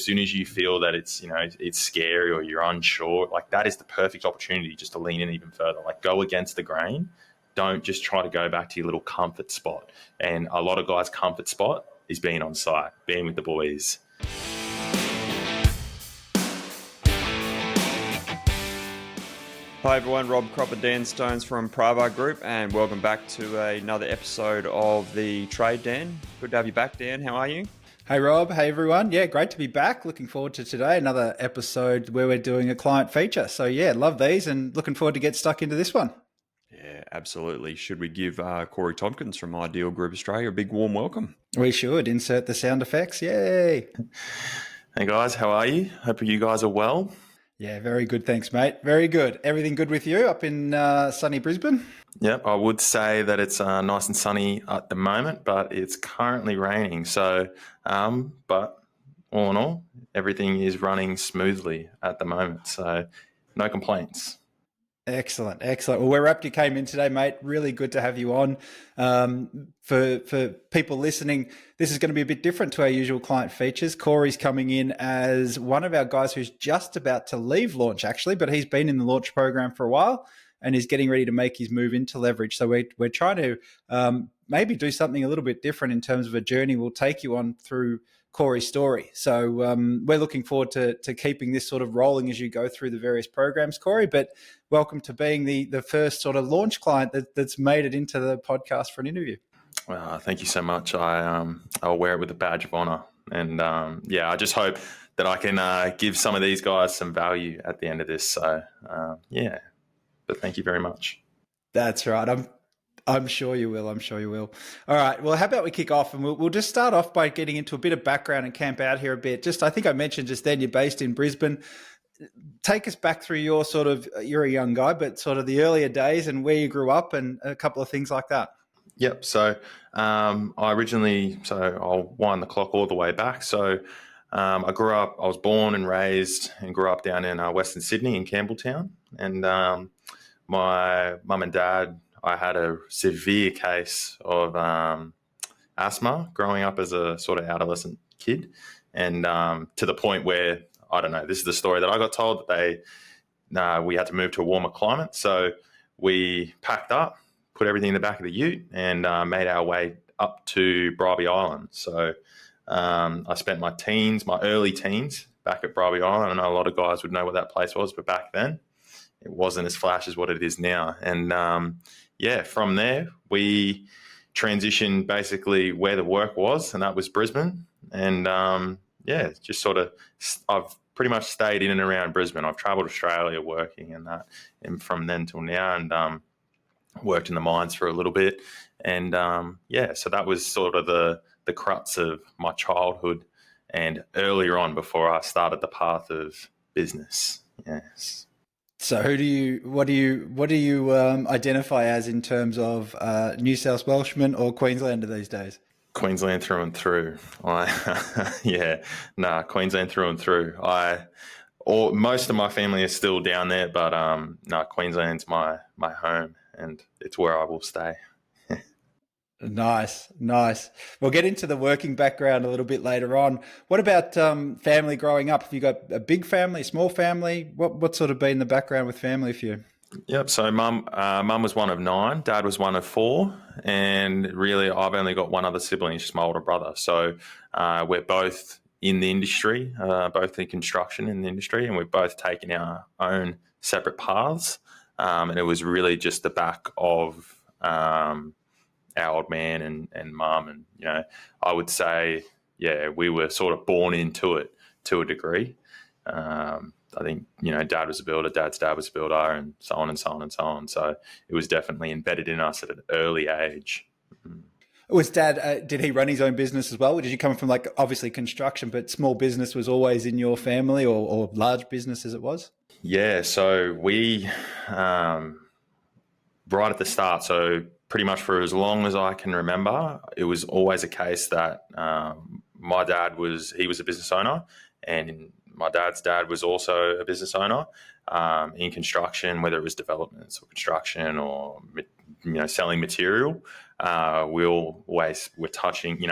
soon as you feel that it's scary or you're unsure, like that is the perfect opportunity just to lean in even further. Like go against the grain. Don't just try to go back to your little comfort spot. And a lot of guys' comfort spot is being on site, being with the boys. Hi everyone, Rob, Kropp and Dan Stones from Pravar Group, and welcome back to another episode of The Trade, Dan. Good to have you back, Dan. How are you? Hey Rob, hey everyone. Yeah, great to be back. Looking forward to today, another episode where we're doing a client feature. So yeah, love these and looking forward to get stuck into this one. Yeah, absolutely. Should we give Corey Tomkins from Ideal Group Australia a big warm welcome? We should. Insert the sound effects. Yay. Hey guys, how are you? Hope you guys are well. Yeah, very good. Thanks, mate. Very good. Everything good with you up in sunny Brisbane? Yep, I would say that it's nice and sunny at the moment, but it's currently raining. So, but all in all, everything is running smoothly at the moment. So, no complaints. Excellent, excellent. Well, we're wrapped you came in today, mate. Really good to have you on. For people listening, this is going to be a bit different to our usual client features. Corey's coming in as one of our guys who's just about to leave launch, actually, but he's been in the launch program for a while and is getting ready to make his move into leverage. So we're trying to maybe do something a little bit different in terms of a journey we'll take you on through Corey's story. So we're looking forward to keeping this sort of rolling as you go through the various programs, Corey. But welcome to being the first sort of launch client that's made it into the podcast for an interview. Thank you so much. I'll wear it with a badge of honor. And I just hope that I can give some of these guys some value at the end of this. So but thank you very much. That's right. I'm sure you will. I'm sure you will. All right. Well, how about we kick off and we'll just start off by getting into a bit of background and camp out here a bit. I think I mentioned just then you're based in Brisbane. Take us back through you're a young guy, but sort of the earlier days and where you grew up and a couple of things like that. Yep. So I'll wind the clock all the way back. So I was born and raised and grew up down in Western Sydney in Campbelltown. And my mum and dad, I had a severe case of asthma growing up as a sort of adolescent kid. And to the point where, I don't know, this is the story that I got told that we had to move to a warmer climate. So we packed up, put everything in the back of the ute and made our way up to Bribie Island. So I spent my early teens back at Bribie Island. I know a lot of guys would know what that place was, but back then it wasn't as flash as what it is now. And from there, we transitioned basically where the work was, and that was Brisbane. And just sort of, I've pretty much stayed in and around Brisbane. I've travelled Australia working and that, and from then till now, and worked in the mines for a little bit. And so that was sort of the crux of my childhood and earlier on before I started the path of business. Yes. So what do you identify as in terms of New South Welshman or Queenslander these days? Queensland through and through. Queensland through and through. Most of my family is still down there, but Queensland's my home and it's where I will stay. Nice. We'll get into the working background a little bit later on. What about family growing up? Have you got a big family, small family? What's sort of been the background with family for you? Yep. So mum was one of 9, dad was one of 4. And really I've only got one other sibling, just my older brother. So we're both in the industry, both in construction in the industry, and we've both taken our own separate paths. And it was really just the back of our old man and mum. And, I would say, we were sort of born into it to a degree. I think, dad was a builder, dad's dad was a builder, and so on and so on and so on. So it was definitely embedded in us at an early age. Was dad, did he run his own business as well? Did you come from obviously construction, but small business was always in your family or large business as it was? Yeah. So we, right at the start, so pretty much for as long as I can remember, it was always a case that my dad was a business owner, and my dad's dad was also a business owner in construction, whether it was developments or construction or selling material. We always were touching,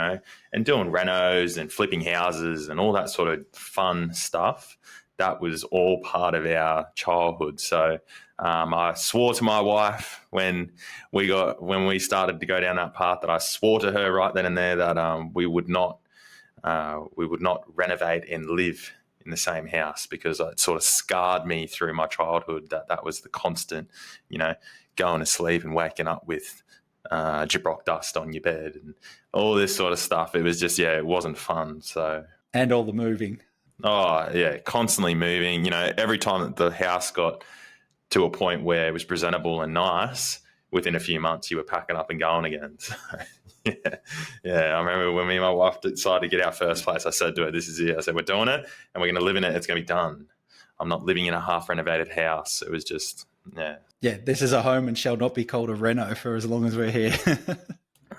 and doing renos and flipping houses and all that sort of fun stuff. That was all part of our childhood. So I swore to my wife when we started to go down that path, that I swore to her right then and there that we would not renovate and live in the same house, because it sort of scarred me through my childhood. That was the constant, going to sleep and waking up with gyprock dust on your bed and all this sort of stuff. It was just, it wasn't fun. So, and all the moving. Oh yeah, constantly moving. Every time that the house got to a point where it was presentable and nice, within a few months you were packing up and going again. So, yeah. I remember when me and my wife decided to get our first place, I said to her, "This is it." I said, "We're doing it, and we're going to live in it. It's going to be done. I'm not living in a half renovated house." It was just, yeah. Yeah, this is a home and shall not be called a reno for as long as we're here.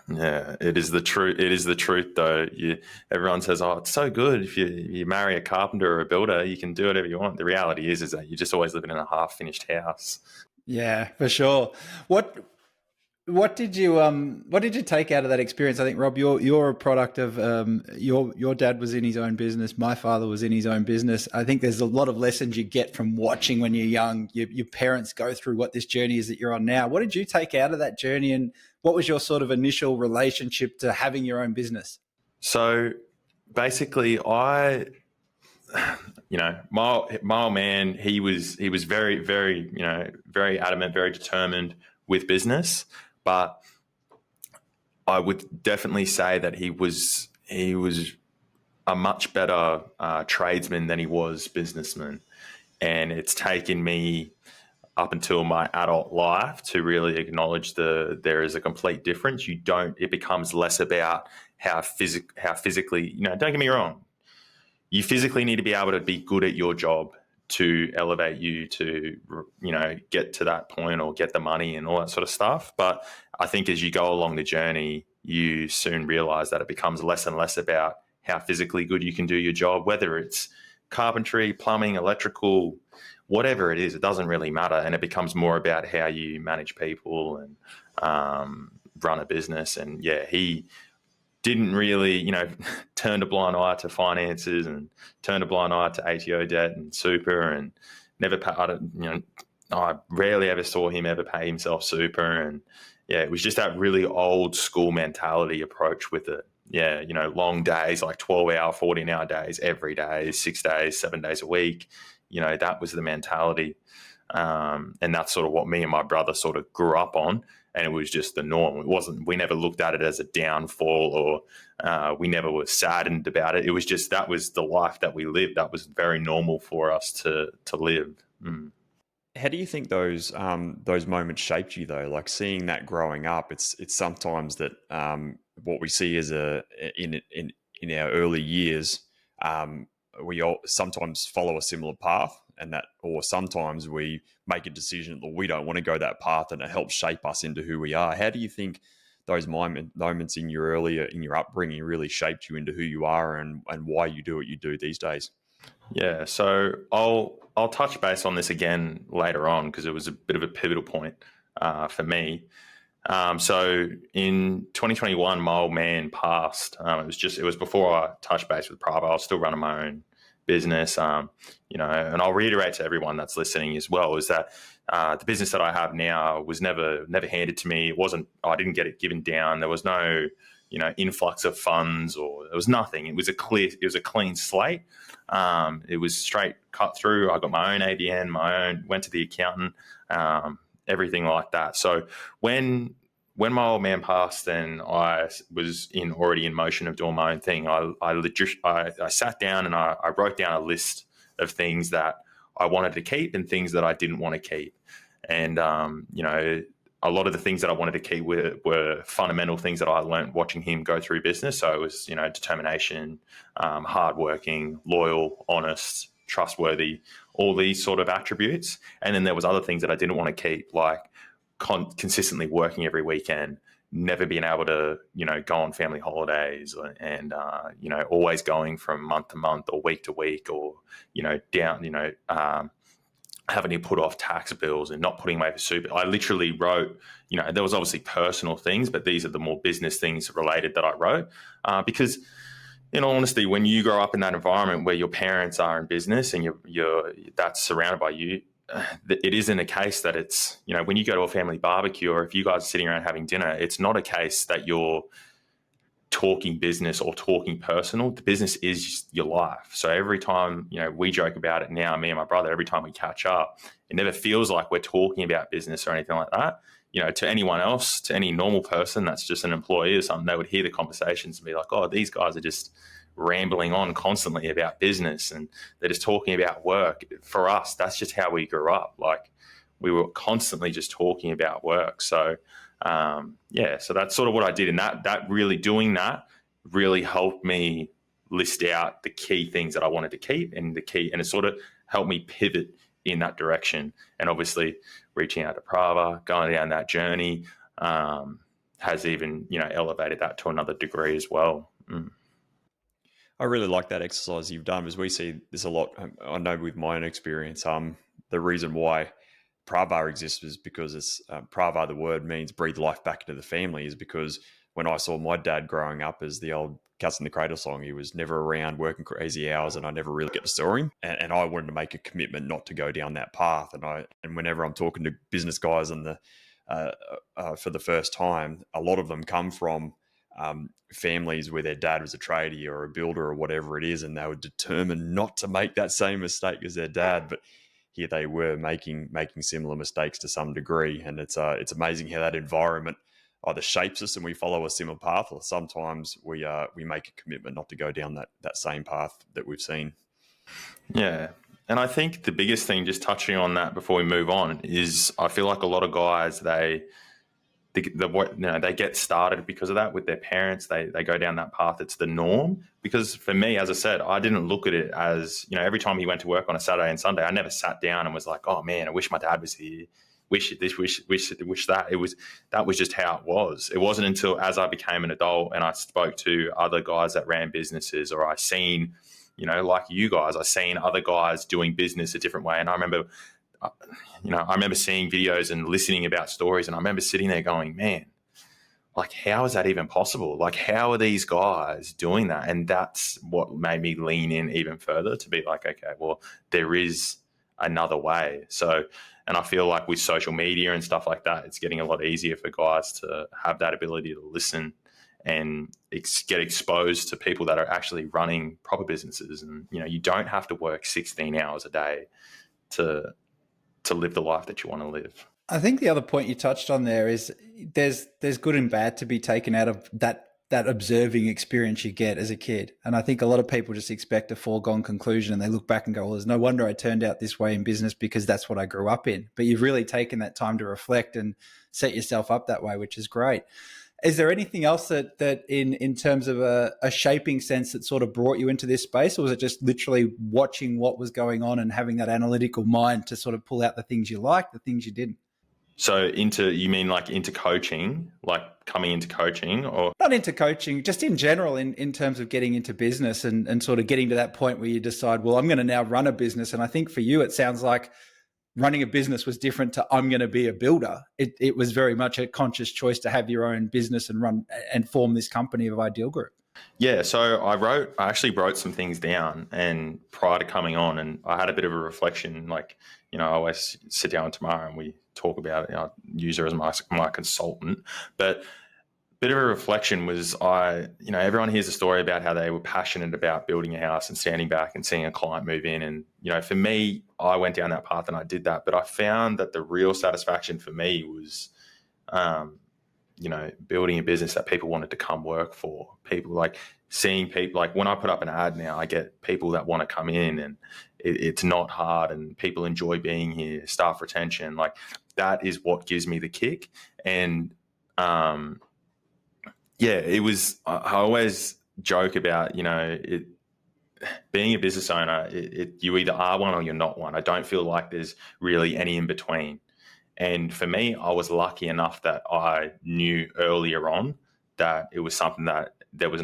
Yeah, it is the truth. It is the truth, though. Everyone says, "Oh, it's so good if you marry a carpenter or a builder, you can do whatever you want." The reality is that you're just always living in a half-finished house. Yeah, for sure. What did you take out of that experience? I think, Rob, you're a product of your dad was in his own business. My father was in his own business. I think there's a lot of lessons you get from watching when you're young. Your parents go through what this journey is that you're on now. What did you take out of that journey, and what was your sort of initial relationship to having your own business? So basically, my old man, he was very, very, very adamant, very determined with business. But I would definitely say that he was a much better tradesman than he was businessman. And it's taken me up until my adult life to really acknowledge there is a complete difference. It becomes less about how physically, don't get me wrong, you physically need to be able to be good at your job to elevate you to, get to that point or get the money and all that sort of stuff. But I think as you go along the journey, you soon realize that it becomes less and less about how physically good you can do your job, whether it's carpentry, plumbing, electrical, whatever it is, it doesn't really matter. And it becomes more about how you manage people and run a business. And yeah, he didn't really, turn a blind eye to finances and turn a blind eye to ATO debt and super, and never I rarely ever saw him ever pay himself super. And yeah, it was just that really old school mentality approach with it. Yeah, long days, like 12-hour, 14-hour days every day, 6 days, 7 days a week. That was the mentality. And that's sort of what me and my brother sort of grew up on. And it was just the norm. We never looked at it as a downfall, or we never were saddened about it. It was just, that was the life that we lived. That was very normal for us to live. Mm. How do you think those moments shaped you, though? Like seeing that growing up, it's sometimes that what we see as in our early years, we all sometimes follow a similar path, or sometimes we make a decision that we don't want to go that path, and it helps shape us into who we are. How do you think those moments in your upbringing really shaped you into who you are and why you do what you do these days? Yeah, so I'll touch base on this again later on, because it was a bit of a pivotal point for me. So in 2021, my old man passed. It was before I touched base with Pravar. I was still running my own business, and I'll reiterate to everyone that's listening as well, is that the business that I have now was never handed to me. I didn't get it given down. There was no, influx of funds, or there was nothing. It was a clean slate. It was straight cut through. I got my own ABN, went to the accountant, everything like that. So when my old man passed and I was already in motion of doing my own thing, I sat down and I wrote down a list of things that I wanted to keep and things that I didn't want to keep. And, a lot of the things that I wanted to keep were fundamental things that I learned watching him go through business. So it was, determination, hardworking, loyal, honest, trustworthy, all these sort of attributes. And then there was other things that I didn't want to keep, like consistently working every weekend, never being able to, go on family holidays, and, always going from month to month or week to week, or, down, having to put off tax bills and not putting away for super. I literally wrote, there was obviously personal things, but these are the more business things related that I wrote, because in all honesty, when you grow up in that environment where your parents are in business and you're that's surrounded by you, it isn't a case that it's, when you go to a family barbecue or if you guys are sitting around having dinner, it's not a case that you're talking business or talking personal. The business is your life. So every time, we joke about it now, me and my brother, every time we catch up, it never feels like we're talking about business or anything like that. To anyone else, to any normal person that's just an employee or something, they would hear the conversations and be like, oh, these guys are just rambling on constantly about business and they're just talking about work. For us, that's just how we grew up. Like, we were constantly just talking about work. So so that's sort of what I did. And that really, doing that really helped me list out the key things that I wanted to keep and it sort of helped me pivot in that direction. And obviously reaching out to Pravar, going down that journey, has even, elevated that to another degree as well. I really like that exercise you've done, because we see this a lot. I know with my own experience, the reason why Pravar exists is because it's Pravar, the word means breathe life back into the family, is because when I saw my dad growing up, as the old Cats in the Cradle song, he was never around working crazy hours and I never really get to saw him. And I wanted to make a commitment not to go down that path. And whenever I'm talking to business guys for the first time, a lot of them come from families where their dad was a tradie or a builder or whatever it is, and they were determined not to make that same mistake as their dad. But here they were making similar mistakes to some degree, and it's amazing how that environment either shapes us and we follow a similar path, or sometimes we make a commitment not to go down that same path that we've seen. Yeah. And I think the biggest thing, just touching on that before we move on, is I feel like a lot of guys, they get started because of that with their parents. They go down that path. It's the norm. Because for me, as I said, I didn't look at it as, every time he went to work on a Saturday and Sunday, I never sat down and was like, oh man, I wish my dad was here. Wish this, wish that. That was just how it was. It wasn't until as I became an adult and I spoke to other guys that ran businesses, or I seen, like you guys, I seen other guys doing business a different way. And I remember seeing videos and listening about stories, and I remember sitting there going, man, like, how is that even possible? Like, how are these guys doing that? And that's what made me lean in even further to be like, okay, well, there is another way. So, and I feel like with social media and stuff like that, it's getting a lot easier for guys to have that ability to listen and get exposed to people that are actually running proper businesses. And, you don't have to work 16 hours a day to live the life that you want to live. I think the other point you touched on there is there's good and bad to be taken out of that observing experience you get as a kid. And I think a lot of people just expect a foregone conclusion and they look back and go, well, there's no wonder I turned out this way in business because that's what I grew up in. But you've really taken that time to reflect and set yourself up that way, which is great. Is there anything else that in terms of a shaping sense that sort of brought you into this space, or was it just literally watching what was going on and having that analytical mind to sort of pull out the things you liked, the things you didn't? So you mean like into coaching, like coming into coaching, or? Not into coaching, just in general in terms of getting into business and sort of getting to that point where you decide, well, I'm going to now run a business. And I think for you, it sounds like running a business was different to I'm going to be a builder. It was very much a conscious choice to have your own business and run and form this company of Ideal Group. Yeah, so I actually wrote some things down, and prior to coming on, and I had a bit of a reflection. Like, I always sit down with Tamara and we talk about it. I use her as my consultant, but a bit of a reflection was everyone hears a story about how they were passionate about building a house and standing back and seeing a client move in. And, for me, I went down that path and I did that, but I found that the real satisfaction for me was, building a business that people wanted to come work for. People, like seeing people, like when I put up an ad now, I get people that want to come in, and it's not hard and people enjoy being here, staff retention. Like, that is what gives me the kick. And, it was, I always joke about, being a business owner, you either are one or you're not one. I don't feel like there's really any in between. And for me, I was lucky enough that I knew earlier on that it was something that there was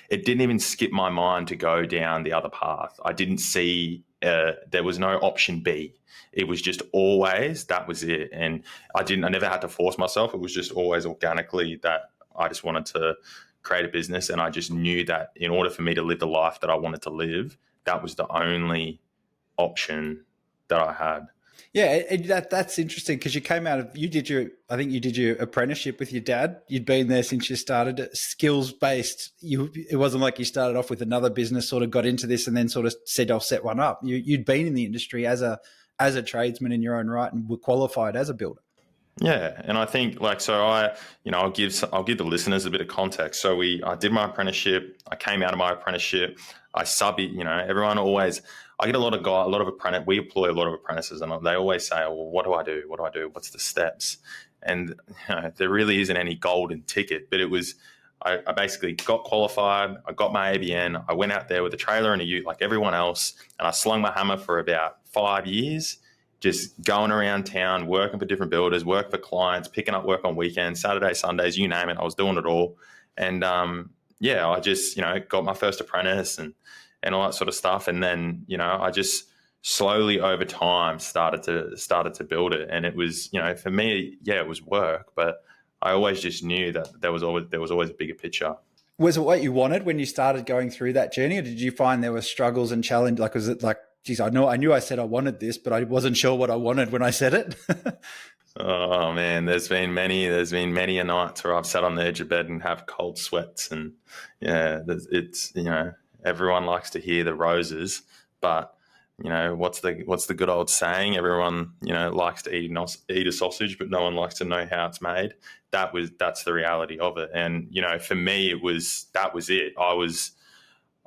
it it didn't even skip my mind to go down the other path. I didn't see there was no option B. It was just always that was it, and I never had to force myself. It was just always organically that I just wanted to create a business, and I just knew that in order for me to live the life that I wanted to live, that was the only option that I had. Yeah, that's interesting because you came out of I think you did your apprenticeship with your dad. You'd been there since you started, skills based. It wasn't like you started off with another business, sort of got into this, and then sort of said I'll set one up. You'd been in the industry as a tradesman in your own right, and were qualified as a builder. Yeah, and I think I'll give the listeners a bit of context. So I did my apprenticeship. I came out of my apprenticeship. I everyone always. I get a lot of apprentices. We employ a lot of apprentices, and they always say, "Oh, well, what do I do? What do I do? What's the steps?" And there really isn't any golden ticket. But it was, I basically got qualified. I got my ABN. I went out there with a trailer and a ute like everyone else, and I slung my hammer for about 5 years, just going around town, working for different builders, working for clients, picking up work on weekends, Saturdays, Sundays, you name it. I was doing it all, and I just got my first apprentice and all that sort of stuff. And then, I just slowly over time started to build it. And it was, for me, it was work, but I always just knew that there was always a bigger picture. Was it what you wanted when you started going through that journey, or did you find there were struggles and challenges? Like, was it like, geez, I knew I said I wanted this, but I wasn't sure what I wanted when I said it? Oh man, there's been many a nights where I've sat on the edge of bed and have cold sweats, and it's everyone likes to hear the roses, but what's the good old saying? Everyone likes to eat a sausage, but no one likes to know how it's made. That's the reality of it, and for me that was it. I was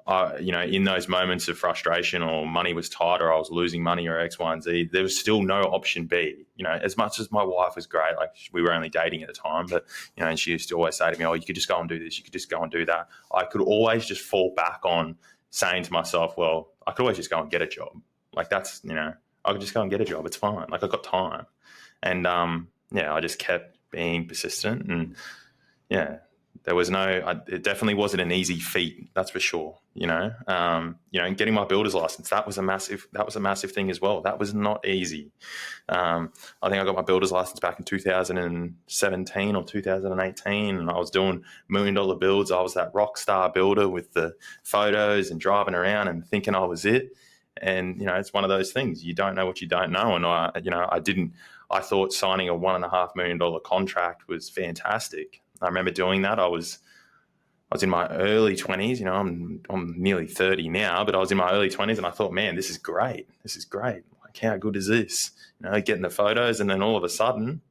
in those moments of frustration, or money was tight, or I was losing money, or X, Y, and Z, there was still no option B. As much as my wife was great, like we were only dating at the time, but and she used to always say to me, "Oh, you could just go and do this. You could just go and do that." I could always just fall back on saying to myself, "Well, I could always just go and get a job. Like that's I could just go and get a job. It's fine. Like I've got time." And I just kept being persistent, and there was it definitely wasn't an easy feat, that's for sure. And getting my builder's license, that was a massive thing as well. That was not easy. I think I got my builder's license back in 2017 or 2018, and I was doing $1 million builds. I was that rock star builder with the photos and driving around and thinking I was it. And it's one of those things, you don't know what you don't know. And I thought signing a $1.5 million contract was fantastic. I remember doing that. I was in my early 20s. I'm nearly 30 now, but I was in my early 20s, and I thought, man, this is great. Like, how good is this? Getting the photos, and then all of a sudden,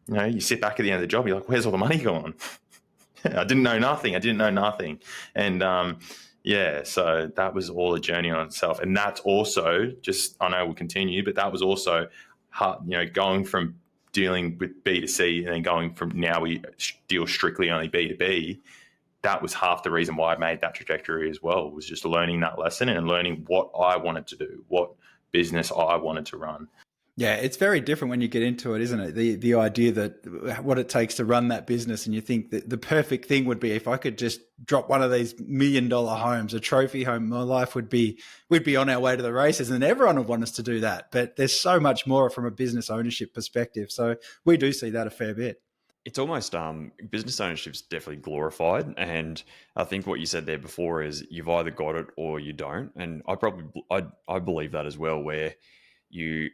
you sit back at the end of the job, you're like, where's all the money gone? I didn't know nothing. And so that was all a journey on itself. And that's also I know we'll continue, but that was also hard, going from dealing with B2C and then going from now we deal strictly only B2B. That was half the reason why I made that trajectory as well, was just learning that lesson and learning what I wanted to do, what business I wanted to run. Yeah, it's very different when you get into it, isn't it? The idea that what it takes to run that business, and you think that the perfect thing would be if I could just drop one of these $1 million homes, a trophy home, my life we'd be on our way to the races, and everyone would want us to do that. But there's so much more from a business ownership perspective. So we do see that a fair bit. It's almost business ownership's definitely glorified, and I think what you said there before is you've either got it or you don't, and I believe that as well, where a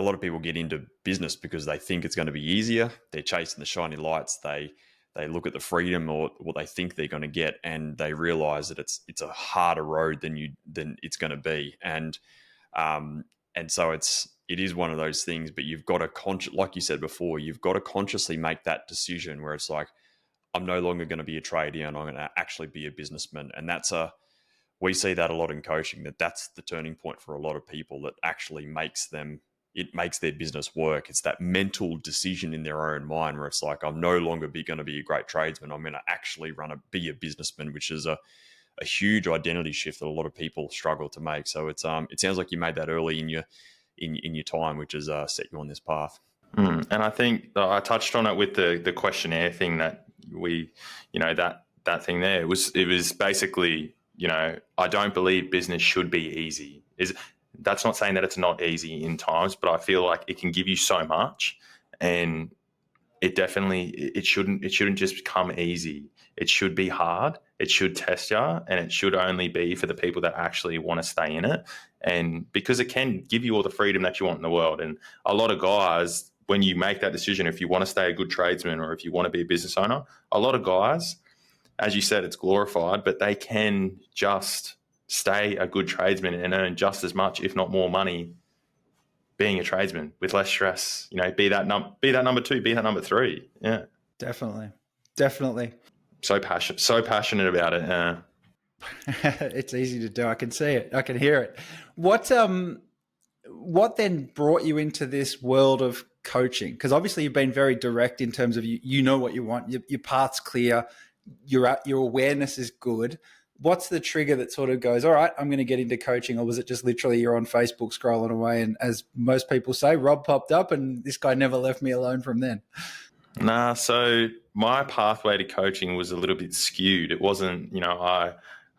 lot of people get into business because they think it's going to be easier. They're chasing the shiny lights. They look at the freedom or what they think they're going to get, and they realize that it's a harder road than it's going to be. And so it is one of those things, but you've got to like you said before, you've got to consciously make that decision where it's like, I'm no longer going to be a tradie and I'm going to actually be a businessman. And we see that a lot in coaching, that's the turning point for a lot of people that actually makes their business work. It's that mental decision in their own mind where it's like, I'm no longer going to be a great tradesman. I'm going to actually be a businessman, which is a huge identity shift that a lot of people struggle to make. So it sounds like you made that early in your time, which has set you on this path. And I think I touched on it with the questionnaire thing that that thing there. It was basically, I don't believe business should be easy. That's not saying that it's not easy in times, but I feel like it can give you so much, and it shouldn't just come easy. It should be hard. It should test you, and it should only be for the people that actually want to stay in it. And because it can give you all the freedom that you want in the world. And a lot of guys, when you make that decision, if you want to stay a good tradesman or if you want to be a business owner, a lot of guys, as you said, it's glorified, but they can just stay a good tradesman and earn just as much, if not more money, being a tradesman with less stress. Be that number two, be that number three. Yeah, definitely. So passionate about it. Yeah. It's easy to do. I can see it. I can hear it. What then brought you into this world of coaching? Because obviously you've been very direct in terms of you know what you want. Your path's clear. Your awareness is good. What's the trigger that sort of goes, all right, I'm going to get into coaching? Or was it just literally you're on Facebook scrolling away, and as most people say, Rob popped up and this guy never left me alone from then? Nah, so my pathway to coaching was a little bit skewed. It wasn't,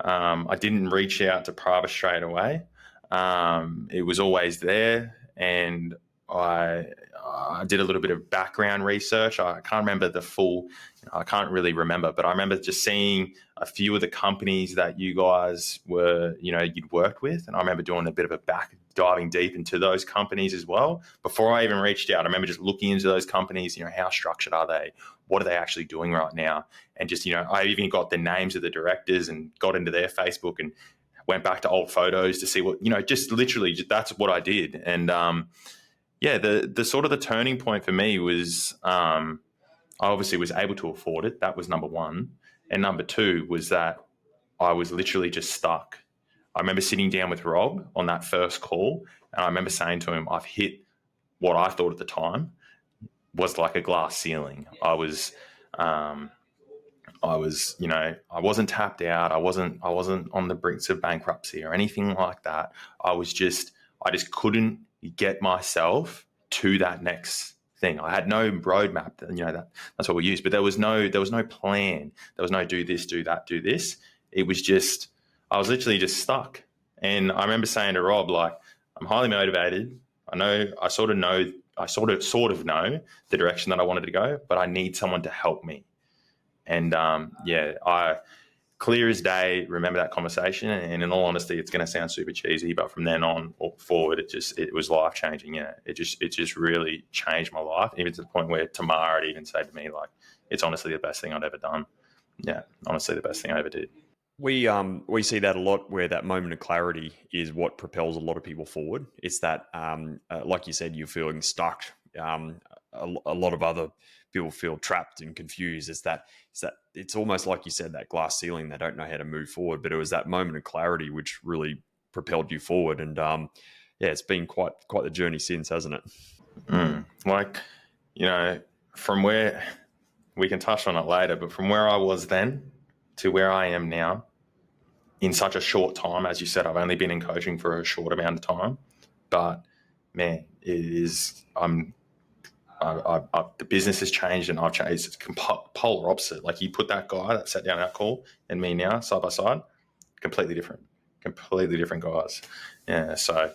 I didn't reach out to Pravar straight away. It was always there, and I did a little bit of background research. I can't remember the full, I can't really remember, but I remember just seeing a few of the companies that you guys were, you'd worked with. And I remember doing a bit of a diving deep into those companies as well. Before I even reached out, I remember just looking into those companies, how structured are they? What are they actually doing right now? And just, I even got the names of the directors and got into their Facebook and went back to old photos to see what, just literally that's what I did. And, the sort of the turning point for me was I obviously was able to afford it. That was number one. And number two was that I was literally just stuck. I remember sitting down with Rob on that first call, and I remember saying to him, I've hit what I thought at the time was like a glass ceiling. I wasn't tapped out. I wasn't on the brink of bankruptcy or anything like that. I just couldn't get myself to that next thing. I had no roadmap. That's what we used, but there was no plan. There was no do this, do that, do this. It was just, I was literally just stuck. And I remember saying to Rob, like, I'm highly motivated. I sort of know the direction that I wanted to go, but I need someone to help me. And I clear as day remember that conversation. And in all honesty, it's going to sound super cheesy, but from then on forward, it was life changing. Yeah, it just really changed my life, even to the point where Tamara had even said to me, like, it's honestly the best thing I'd ever done. Yeah, honestly, the best thing I ever did. We see that a lot, where that moment of clarity is what propels a lot of people forward. It's that, like you said, you're feeling stuck. A lot of other people feel trapped and confused. It's almost like you said, that glass ceiling. They don't know how to move forward. But it was that moment of clarity which really propelled you forward. And it's been quite the journey since, hasn't it? From where we can touch on it later, but from where I was then to where I am now in such a short time, as you said, I've only been in coaching for a short amount of time, but man, the business has changed and I've changed. It's polar opposite. Like, you put that guy that sat down that call and me now side by side, completely different guys. Yeah. So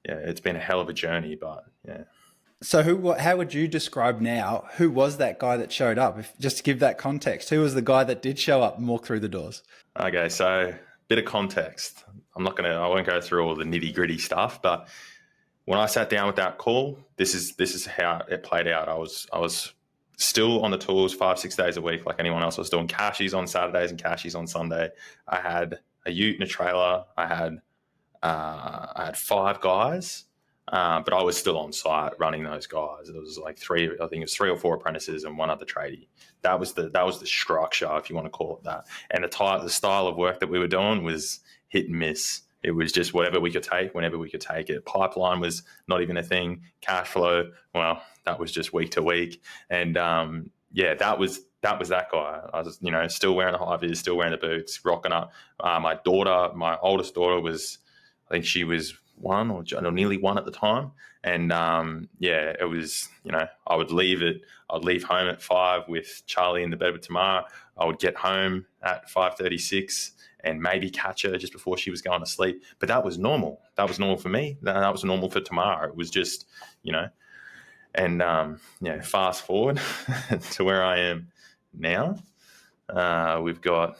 yeah, it's been a hell of a journey, but yeah. So how would you describe now, who was that guy that showed up? Just to give that context, who was the guy that did show up and walk through the doors? Okay, so bit of context. I won't go through all the nitty gritty stuff, but when I sat down with that call, this is how it played out. I was still on the tools 5-6 days a week, like anyone else. I was doing cashies on Saturdays and cashies on Sunday. I had a ute and a trailer. I had 5 guys. But I was still on site running those guys. It was like 3 or 4 apprentices and 1 other tradie. That was the structure, if you want to call it that. And the style of work that we were doing was hit and miss. It was just whatever we could take, whenever we could take it. Pipeline was not even a thing. Cash flow, well, that was just week to week. And that was that guy. I was, still wearing the high vis, still wearing the boots, rocking up. My oldest daughter I think she was 1 or nearly 1 at the time. And it was, I would leave home at 5 with Charlie in the bed with Tamara. I would get home at 5:36 and maybe catch her just before she was going to sleep. But that was normal. That was normal for me. That was normal for Tamara. It was just, and fast forward to where I am now. We've got,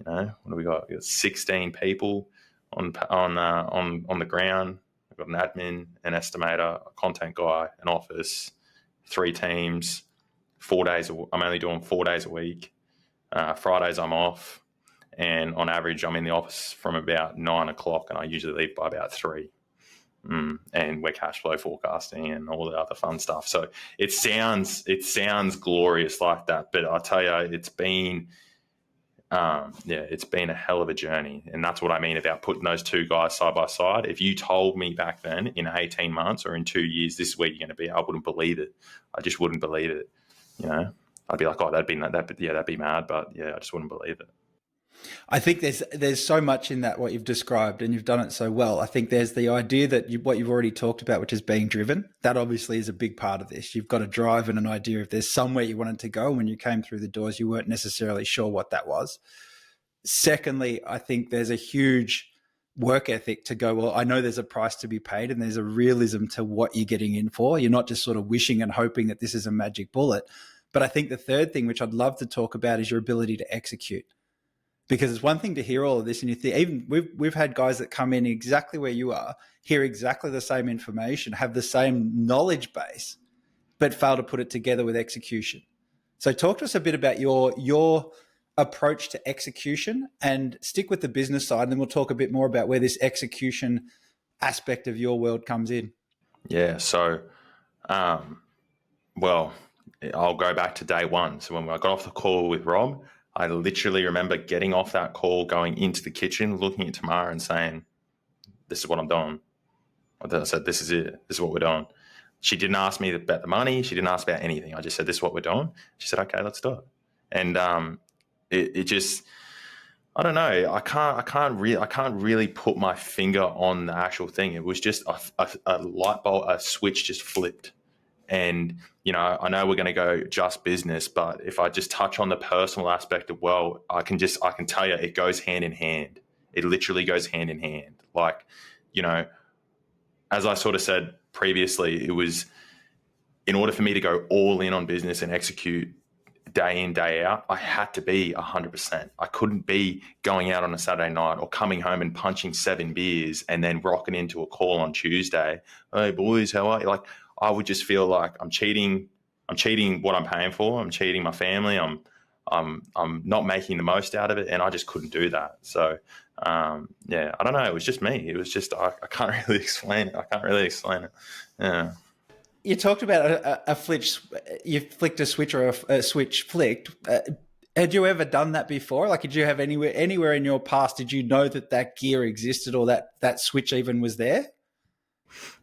what do we got? We've got 16 people on the ground. We've got an admin, an estimator, a content guy, an office, 3 teams, 4 days. I'm only doing 4 days a week. Fridays I'm off, and on average I'm in the office from about 9 o'clock, and I usually leave by about 3. And we're cash flow forecasting and all the other fun stuff. So it sounds glorious like that, but I tell you, it's been a hell of a journey. And that's what I mean about putting those 2 guys side by side. If you told me back then in 18 months or in 2 years, this is where you're going to be, I wouldn't believe it. I just wouldn't believe it. I'd be like, oh, that'd be mad. But I just wouldn't believe it. I think there's so much in that, what you've described, and you've done it so well. I think there's the idea that what you've already talked about, which is being driven. That obviously is a big part of this. You've got a drive and an idea if there's somewhere you wanted to go. When you came through the doors, you weren't necessarily sure what that was. Secondly, I think there's a huge work ethic to go, well, I know there's a price to be paid and there's a realism to what you're getting in for. You're not just sort of wishing and hoping that this is a magic bullet. But I think the third thing, which I'd love to talk about, is your ability to execute. Because it's one thing to hear all of this, and you think, even we've had guys that come in exactly where you are, hear exactly the same information, have the same knowledge base, but fail to put it together with execution. So talk to us a bit about your approach to execution, and stick with the business side, and then we'll talk a bit more about where this execution aspect of your world comes in. Yeah. So, well, I'll go back to day one. So when I got off the call with Rob, I literally remember getting off that call, going into the kitchen, looking at Tamara and saying, this is what I'm doing. I said, this is it. This is what we're doing. She didn't ask me about the money. She didn't ask about anything. I just said, this is what we're doing. She said, okay, let's do it. And it just, I don't know. I can't really put my finger on the actual thing. It was just a light bulb, a switch just flipped. And, I know we're going to go just business, but if I just touch on the personal aspect of, well, I can tell you it goes hand in hand. It literally goes hand in hand. Like, as I sort of said previously, it was in order for me to go all in on business and execute day in, day out, I had to be 100%. I couldn't be going out on a Saturday night or coming home and punching 7 beers and then rocking into a call on Tuesday. Hey boys, how are you? Like, I would just feel like I'm cheating what I'm paying for. I'm cheating my family. I'm not making the most out of it, and I just couldn't do that. So I don't know. It was just me. It was just I can't really explain it. Yeah. You talked about a flick. You flicked a switch, or a switch flicked. Had you ever done that before? Like, did you have anywhere in your past? Did you know that gear existed, or that switch even was there?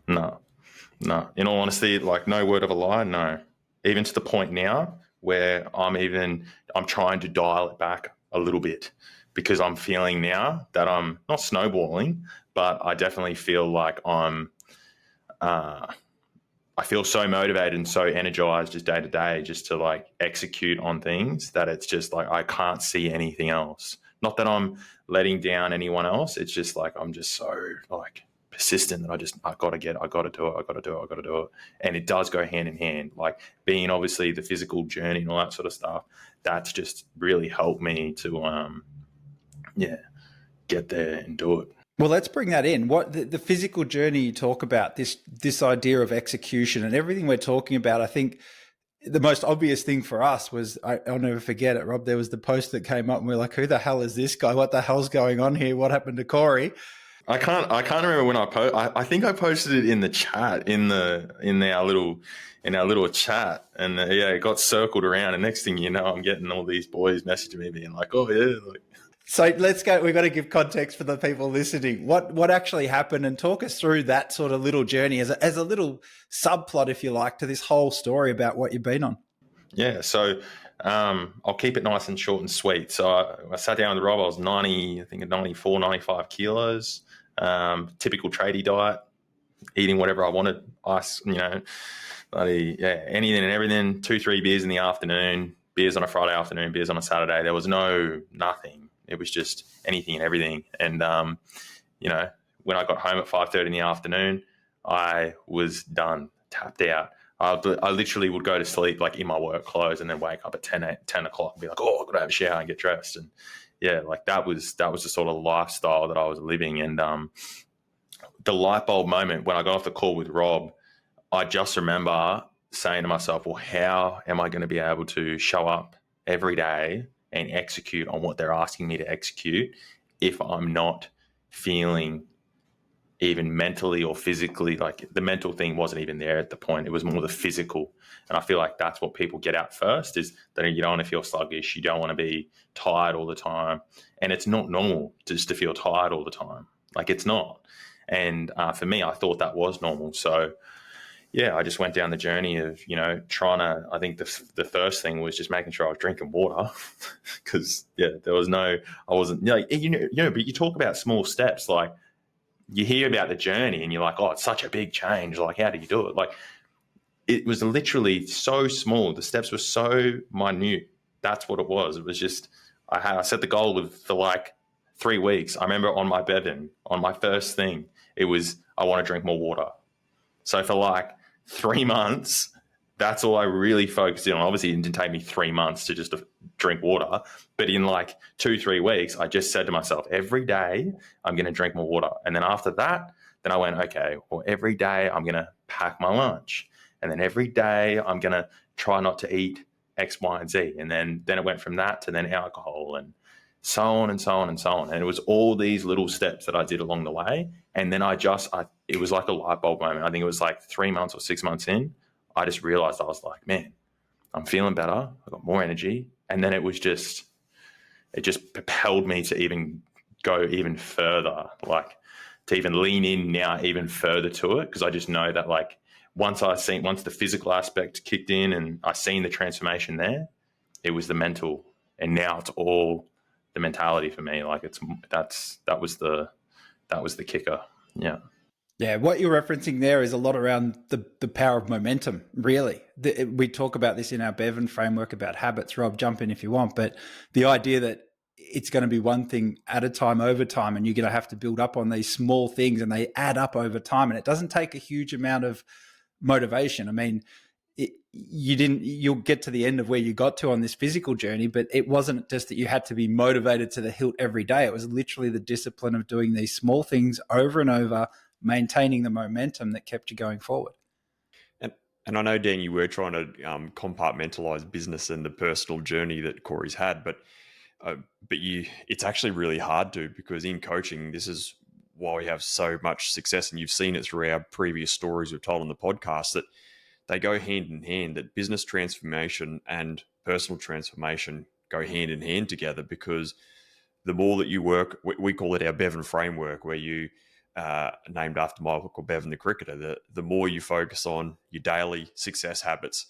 No. In all honesty, like, no word of a lie. No. Even to the point now where I'm trying to dial it back a little bit, because I'm feeling now that I'm not snowballing, but I definitely feel like I feel so motivated and so energized just day to day just to like execute on things that it's just like I can't see anything else. Not that I'm letting down anyone else. It's just like I'm just so like persistent that I got to do it. And it does go hand in hand. Like, being obviously the physical journey and all that sort of stuff, that's just really helped me to get there and do it. Well, let's bring that in. What the physical journey you talk about, this idea of execution and everything we're talking about. I think the most obvious thing for us was, I'll never forget it, Rob. There was the post that came up, and we're like, "Who the hell is this guy? What the hell's going on here? What happened to Corey?" I can't remember when I think I posted it in the chat in our little chat, and it got circled around. And next thing you know, I'm getting all these boys messaging me being like, "Oh yeah." Like, so let's go. We've got to give context for the people listening. What actually happened, and talk us through that sort of little journey as a little subplot, if you like, to this whole story about what you've been on. Yeah. So I'll keep it nice and short and sweet. So I sat down with Rob. I was 94, 95 kilos. typical tradie diet, eating whatever I wanted, ice, anything and everything. 2-3 beers in the afternoon, beers on a Friday afternoon, beers on a Saturday. There was nothing. It was just anything and everything. And when I got home at 5:30 in the afternoon, I was done, tapped out. I literally would go to sleep like in my work clothes and then wake up at 10 o'clock and be like, oh, I've got to have a shower and get dressed. And yeah, like that was the sort of lifestyle that I was living. And the light bulb moment when I got off the call with Rob, I just remember saying to myself, well, how am I going to be able to show up every day and execute on what they're asking me to execute if I'm not feeling even mentally or physically? Like the mental thing wasn't even there at the point. It was more the physical. And I feel like that's what people get out first, is that you don't want to feel sluggish. You don't want to be tired all the time. And it's not normal just to feel tired all the time. Like it's not. And for me, I thought that was normal. So yeah, I just went down the journey of, trying to, I think the first thing was just making sure I was drinking water because there was I wasn't, but you talk about small steps, like you hear about the journey and you're like, oh, it's such a big change. Like, how do you do it? Like it was literally so small. The steps were so minute. That's what it was. It was just, I set the goal for like 3 weeks. I remember on my Bevan, on my first thing, it was, I want to drink more water. So for like 3 months, that's all I really focused in on. Obviously, it didn't take me 3 months to just drink water, but in like 2-3 weeks, I just said to myself, every day I'm going to drink more water. And then after that, then I went, okay, well, every day I'm going to pack my lunch. And then every day I'm going to try not to eat X, Y, and Z. And then it went from that to then alcohol and so on and so on and so on. And it was all these little steps that I did along the way. And then it was like a light bulb moment. I think it was like 3 months or 6 months in, I just realized, I was like, man, I'm feeling better. I got more energy. And then it just propelled me to even go even further, like to even lean in now even further to it. Cause I just know that like once the physical aspect kicked in and I seen the transformation there, it was the mental. And now it's all the mentality for me. Like that was the kicker. Yeah. Yeah, what you're referencing there is a lot around the power of momentum, really. We talk about this in our Bevan framework about habits. Rob, jump in if you want. But the idea that it's going to be one thing at a time over time, and you're going to have to build up on these small things, and they add up over time. And it doesn't take a huge amount of motivation. I mean, you'll get to the end of where you got to on this physical journey, but it wasn't just that you had to be motivated to the hilt every day. It was literally the discipline of doing these small things over and over, maintaining the momentum that kept you going forward. And I know, Dan, you were trying to compartmentalize business and the personal journey that Corey's had, but it's actually really hard to, because in coaching, this is why we have so much success, and you've seen it through our previous stories we've told on the podcast, that they go hand in hand, that business transformation and personal transformation go hand in hand together, because the more that you work, we call it our Bevan framework, where you named after Michael Bevan, the cricketer, the more you focus on your daily success habits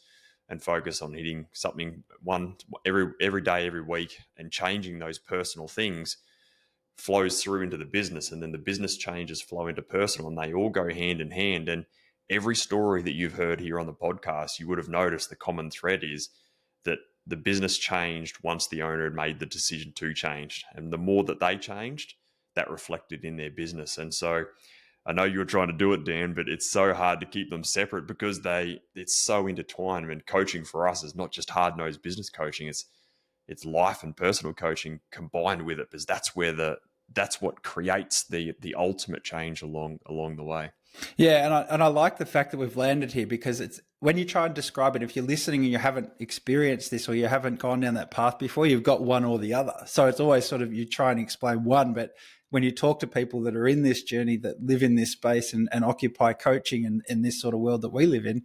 and focus on hitting something every day, every week, and changing those personal things, flows through into the business, and then the business changes flow into personal, and they all go hand in hand. And every story that you've heard here on the podcast, you would have noticed the common thread is that the business changed once the owner had made the decision to change. And the more that they changed, that reflected in their business. And so I know you were trying to do it, Dan, but it's so hard to keep them separate because it's so intertwined. I mean, coaching for us is not just hard-nosed business coaching, it's life and personal coaching combined with it, because that's what creates the ultimate change along the way. Yeah, and I like the fact that we've landed here, because it's when you try and describe it, if you're listening and you haven't experienced this or you haven't gone down that path before, you've got one or the other. So it's always sort of, you try and explain one, but when you talk to people that are in this journey, that live in this space and occupy coaching and in this sort of world that we live in,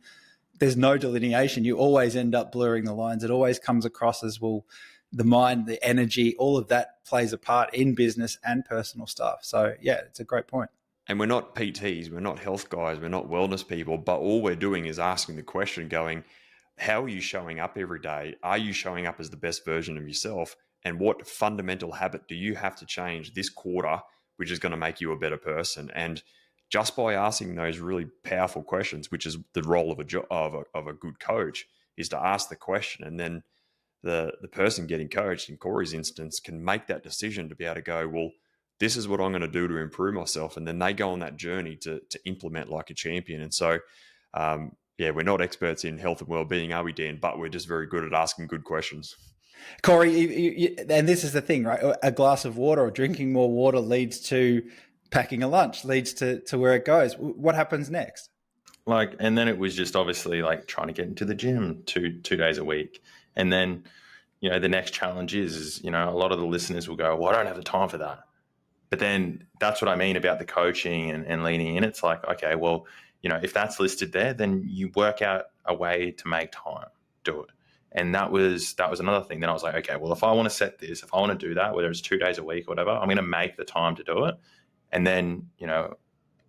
there's no delineation. You always end up blurring the lines. It always comes across as, well, the mind, the energy, all of that plays a part in business and personal stuff. So yeah, it's a great point. And we're not PTs, we're not health guys, we're not wellness people, but all we're doing is asking the question, going, how are you showing up every day? Are you showing up as the best version of yourself? And what fundamental habit do you have to change this quarter which is going to make you a better person. And just by asking those really powerful questions, which is the role of a good coach, is to ask the question, and then the person getting coached, in Corey's instance, can make that decision to be able to go, well, this is what I'm going to do to improve myself. And then they go on that journey to implement like a champion. And so, we're not experts in health and well-being, are we, Dan? But we're just very good at asking good questions. Corey, and this is the thing, right? A glass of water or drinking more water leads to packing a lunch, leads to where it goes. What happens next? And then it was just obviously like trying to get into the gym two days a week. And then, the next challenge is, a lot of the listeners will go, well, I don't have the time for that. But then that's what I mean about the coaching and leaning in. It's like, okay, well, if that's listed there, then you work out a way to make time, do it. And that was another thing. Then I was like, okay, well, if I want to set this, if I want to do that, whether it's 2 days a week or whatever, I'm going to make the time to do it. And then,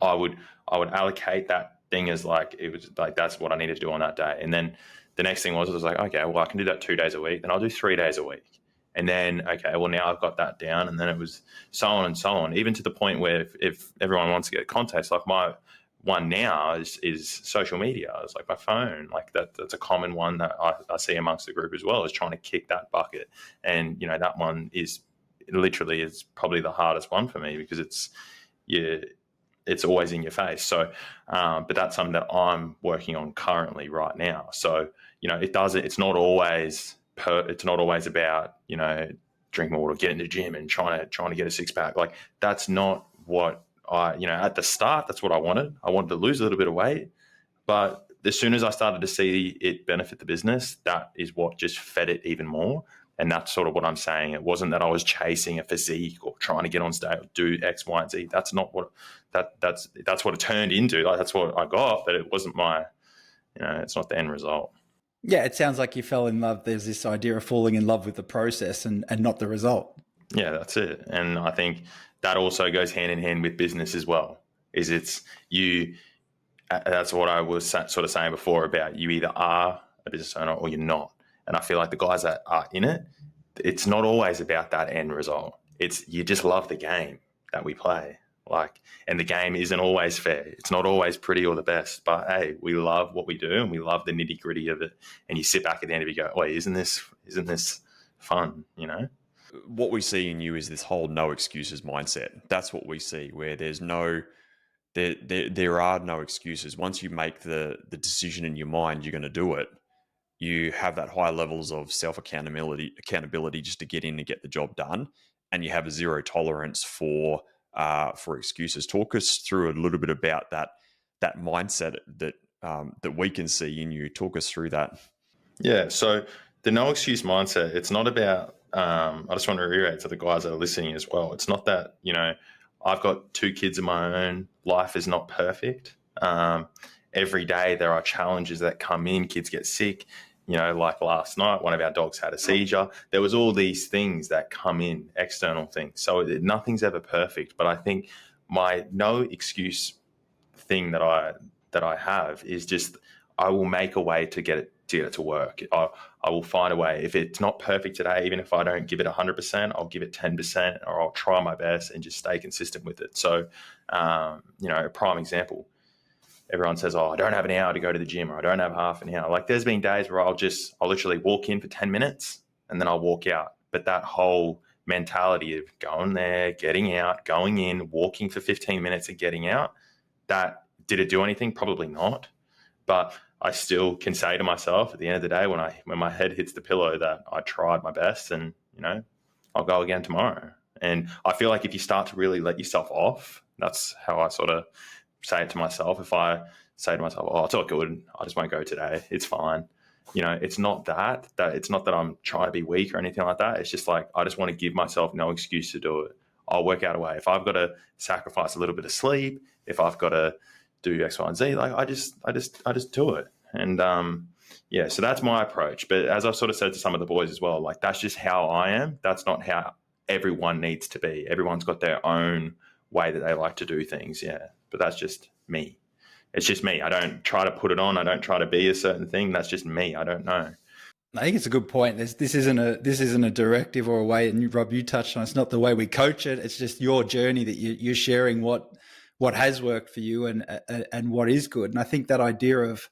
I would allocate that thing as like, it was like, that's what I needed to do on that day. And then the next thing was like, okay, well, I can do that 2 days a week, then I'll do 3 days a week. And then, okay, well, now I've got that down. And then it was so on and so on, even to the point where if everyone wants to get context, like my one now is social media. It's like my phone, like that's a common one that I see amongst the group as well, is trying to kick that bucket. And, that one is probably the hardest one for me, because it's always in your face. So, but that's something that I'm working on currently right now. So, it's not always about, drink more water, get in the gym and trying to get a six pack. Like, that's not what at the start, that's what I wanted. I wanted to lose a little bit of weight, but as soon as I started to see it benefit the business, that is what just fed it even more. And that's sort of what I'm saying. It wasn't that I was chasing a physique or trying to get on stage, do X, Y, and Z. That's not what that's what it turned into. Like, that's what I got, but it wasn't it's not the end result. Yeah, it sounds like you fell in love. There's this idea of falling in love with the process and not the result. Yeah, that's it. And I think that also goes hand in hand with business as well. That's what I was sort of saying before about, you either are a business owner or you're not. And I feel like the guys that are in it, it's not always about that end result. It's, you just love the game that we play. And the game isn't always fair. It's not always pretty or the best, but hey, we love what we do and we love the nitty gritty of it. And you sit back at the end of it, you go, wait, isn't this fun? What we see in you is this whole no excuses mindset. That's what we see, where there are no excuses. Once you make the decision in your mind, you're going to do it. You have that high levels of accountability just to get in and get the job done. And you have a zero tolerance for excuses. Talk us through a little bit about that mindset that we can see in you. Talk us through that. Yeah. So the no excuse mindset, it's not about, I just want to reiterate to the guys that are listening as well. It's not that, I've got 2 kids of my own. Life is not perfect. Every day there are challenges that come in. Kids get sick. Like last night, one of our dogs had a seizure. There was all these things that come in, external things. So nothing's ever perfect. But I think my no excuse thing that I have is just, I will make a way to get it to work. I will find a way. If it's not perfect today, even if I don't give it 100%, I'll give it 10%, or I'll try my best and just stay consistent with it. So, a prime example, everyone says, oh, I don't have an hour to go to the gym, or I don't have half an hour. Like, there's been days where I'll literally walk in for 10 minutes and then I'll walk out. But that whole mentality of going there, getting out, going in, walking for 15 minutes and getting out, did it do anything? Probably not. But I still can say to myself at the end of the day, when my head hits the pillow, that I tried my best, and, I'll go again tomorrow. And I feel like if you start to really let yourself off, that's how I sort of say it to myself. If I say to myself, oh, it's all good, I just won't go today, it's fine. It's not that it's not that I'm trying to be weak or anything like that. It's just like, I just want to give myself no excuse to do it. I'll work out a way. If I've got to sacrifice a little bit of sleep, if I've got to do X, Y, and Z, like, I just do it. And so that's my approach. But as I've sort of said to some of the boys as well, like, that's just how I am. That's not how everyone needs to be. Everyone's got their own way that they like to do things. Yeah. But that's just me. It's just me. I don't try to put it on. I don't try to be a certain thing. That's just me. I don't know. I think it's a good point. This isn't a directive or a way, and Rob, you touched on it's not the way we coach it. It's just your journey that you're sharing what has worked for you and what is good. And I think that idea of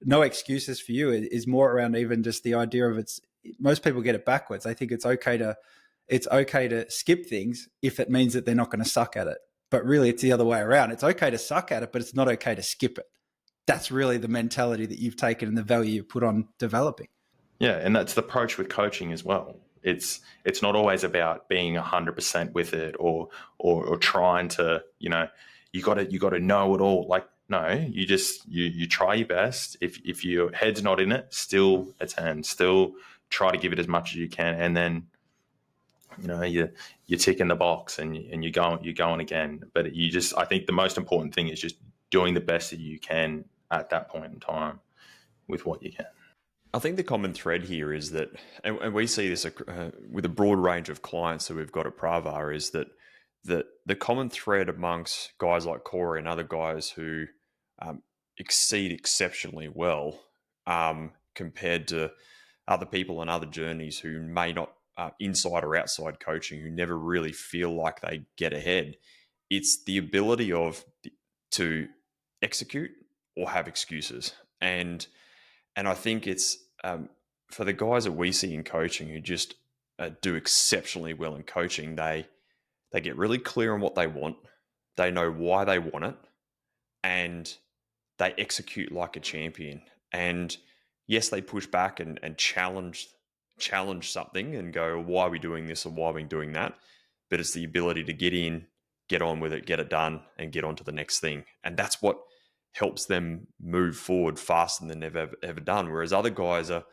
no excuses for you is more around even just the idea of most people get it backwards. I think it's okay to skip things if it means that they're not going to suck at it. But really it's the other way around. It's okay to suck at it, but it's not okay to skip it. That's really the mentality that you've taken and the value you've put on developing. Yeah, and that's the approach with coaching as well. It's not always about being 100% with it or trying to, you got to know it all. Like, no, you just you try your best. If your head's not in it, still attend, still try to give it as much as you can, and then you're ticking the box and you're going again. But I think the most important thing is just doing the best that you can at that point in time with what you can. I think the common thread here is that, and we see this with a broad range of clients that we've got at Pravar, is that the common thread amongst guys like Corey and other guys who exceed exceptionally well compared to other people on other journeys who may not inside or outside coaching, who never really feel like they get ahead. It's the ability to execute or have excuses. And I think it's for the guys that we see in coaching who just do exceptionally well in coaching, they get really clear on what they want. They know why they want it, and they execute like a champion. And yes, they push back and challenge something and go, why are we doing this or why are we doing that? But it's the ability to get in, get on with it, get it done, and get on to the next thing. And that's what helps them move forward faster than they've ever done. Whereas other guys are,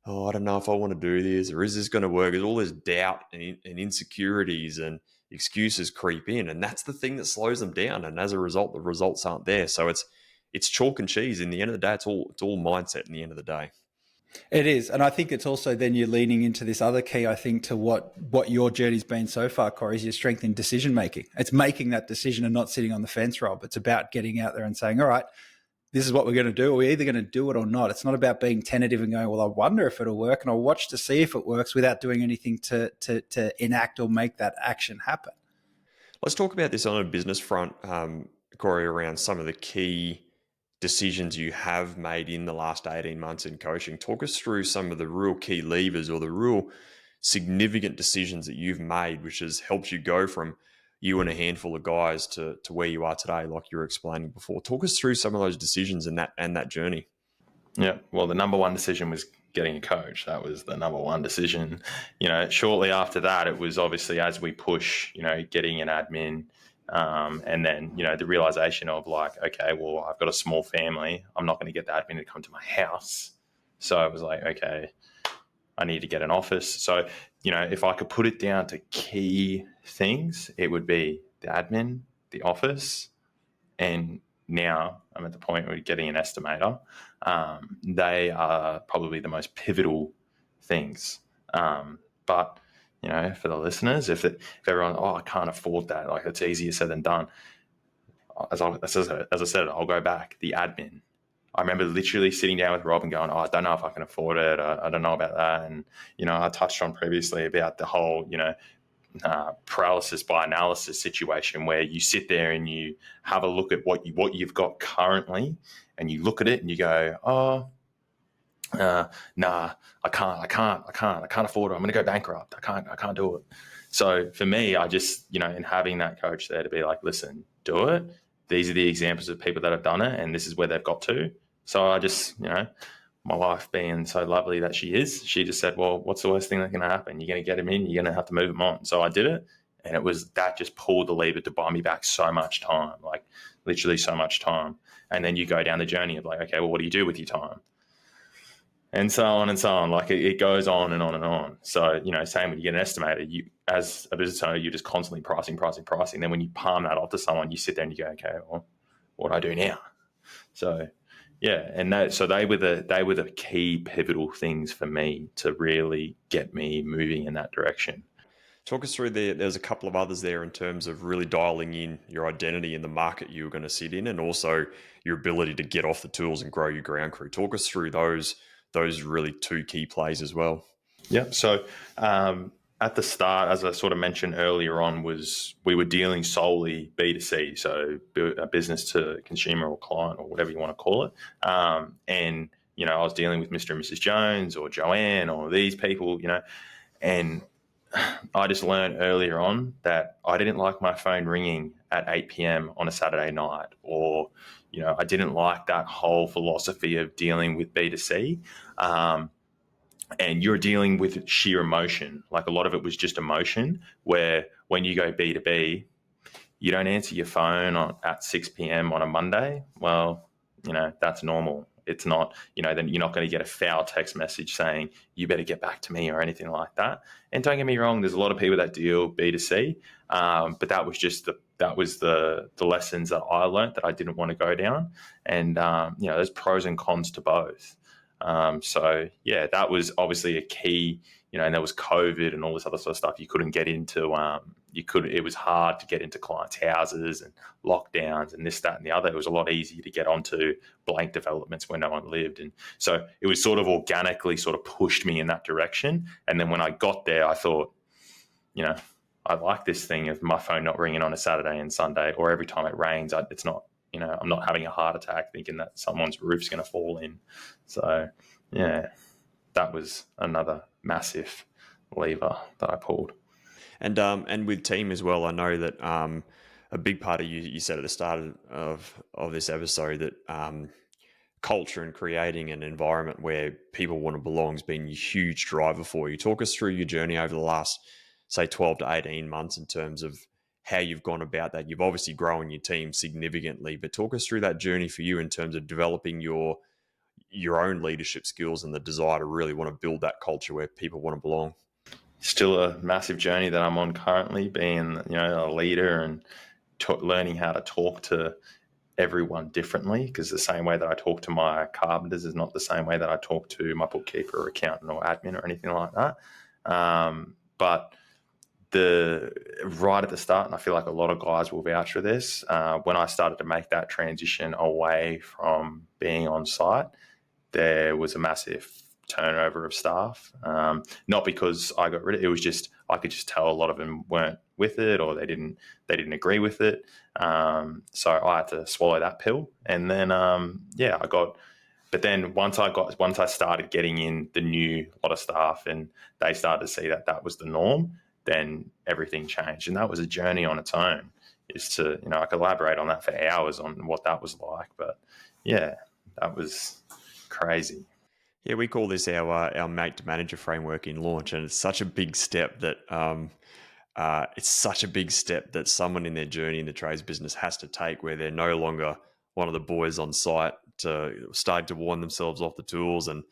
I don't know if I want to do this, or is this going to work? There's all this doubt and insecurities and excuses creep in. And that's the thing that slows them down. And as a result, the results aren't there. So it's chalk and cheese. In the end of the day, it's all mindset in the end of the day. It is. And I think it's also then you're leaning into this other key, I think, to what your journey's been so far, Corey, is your strength in decision making. It's making that decision and not sitting on the fence, Rob. It's about getting out there and saying, all right, this is what we're going to do. We're either going to do it or not. It's not about being tentative and going, well, I wonder if it'll work, and I'll watch to see if it works without doing anything to enact or make that action happen. Let's talk about this on a business front, Corey, around some of the key decisions you have made in the last 18 months in coaching. Talk us through some of the real key levers or the real significant decisions that you've made, which has helped you go from you and a handful of guys to where you are today, like you were explaining before. Talk us through some of those decisions and that journey. Yeah, well, the number one decision was getting a coach. That was the number one decision. Shortly after that, it was obviously as we push, getting an admin, and then, the realization of like, okay, well, I've got a small family. I'm not going to get the admin to come to my house. So I was like, okay, I need to get an office. So, if I could put it down to key things, it would be the admin, the office, and now I'm at the point where getting an estimator. They are probably the most pivotal things. But for the listeners, if everyone, I can't afford that, like it's easier said than done. As I said, I'll go back. The admin. I remember literally sitting down with Rob and going, I don't know if I can afford it. I don't know about that. And, I touched on previously about the whole, paralysis by analysis situation where you sit there and you have a look at what you've got currently, and you look at it and you go, nah, I can't afford it. I'm going to go bankrupt. I can't do it. So for me, I just, in having that coach there to be like, listen, do it. These are the examples of people that have done it, and this is where they've got to. So I just, my wife being so lovely that she just said, well, what's the worst thing that's going to happen? You're going to get him in, you're going to have to move him on. So I did it. And that just pulled the lever to buy me back so much time, like literally so much time. And then you go down the journey of like, okay, well, what do you do with your time? And so on and so on. Like it goes on and on and on. So, same when you get an estimator, you, as a business owner, you're just constantly pricing. Then when you palm that off to someone, you sit there and you go, okay, well, what do I do now? So, yeah. And they were the key pivotal things for me to really get me moving in that direction. Talk us through there's a couple of others there in terms of really dialing in your identity in the market you were going to sit in, and also your ability to get off the tools and grow your ground crew. Talk us through those those really two key plays as well. Yeah. So at the start, as I sort of mentioned earlier on, was we were dealing solely B2C, so a business to consumer or client or whatever you want to call it. And, you know, I was dealing with Mr. and Mrs. Jones or Joanne or these people, you know, and I just learned earlier on that I didn't like my phone ringing at 8 p.m. on a Saturday night, or, you know, I didn't like that whole philosophy of dealing with B2C. And you're dealing with sheer emotion. Like a lot of it was just emotion, where when you go B2B, you don't answer your phone at 6 p.m. on a Monday. Well, you know, that's normal. It's not, you know, then you're not going to get a foul text message saying, you better get back to me or anything like that. And don't get me wrong, there's a lot of people that deal B2C, but that was just the lessons that I learned that I didn't want to go down. And, you know, there's pros and cons to both. So yeah, that was obviously a key, you know, and there was COVID and all this other sort of stuff. You couldn't get into, it was hard to get into clients' houses and lockdowns and this, that, and the other. It was a lot easier to get onto blank developments where no one lived. And so it was sort of organically sort of pushed me in that direction. And then when I got there, I thought, you know, I like this thing of my phone not ringing on a Saturday and Sunday, or every time it rains, it's not, you know, I'm not having a heart attack thinking that someone's roof's going to fall in. So, yeah, that was another massive lever that I pulled. And with team as well, I know that a big part of you said at the start of this episode that culture and creating an environment where people want to belong has been a huge driver for you. Talk us through your journey over the last, say, 12 to 18 months in terms of how you've gone about that. You've obviously grown your team significantly, but talk us through that journey for you in terms of developing your own leadership skills and the desire to really want to build that culture where people want to belong. Still a massive journey that I'm on currently, being, you know, a leader and learning how to talk to everyone differently, because the same way that I talk to my carpenters is not the same way that I talk to my bookkeeper or accountant or admin or anything like that. But right at the start, and I feel like a lot of guys will vouch for this, when I started to make that transition away from being on site, there was a massive turnover of staff. Not because I got rid of it, was just I could just tell a lot of them weren't with it, or they didn't agree with it. So I had to swallow that pill, and then I got. But then once I started getting in the new lot of staff, and they started to see that was the norm, then everything changed, and that was a journey on its own. Is to, you know, I could elaborate on that for hours on what that was like, but yeah, that was crazy. Yeah, we call this our mate to manager framework in launch, and it's such a big step that someone in their journey in the trades business has to take, where they're no longer one of the boys on site to start to warn themselves off the tools, and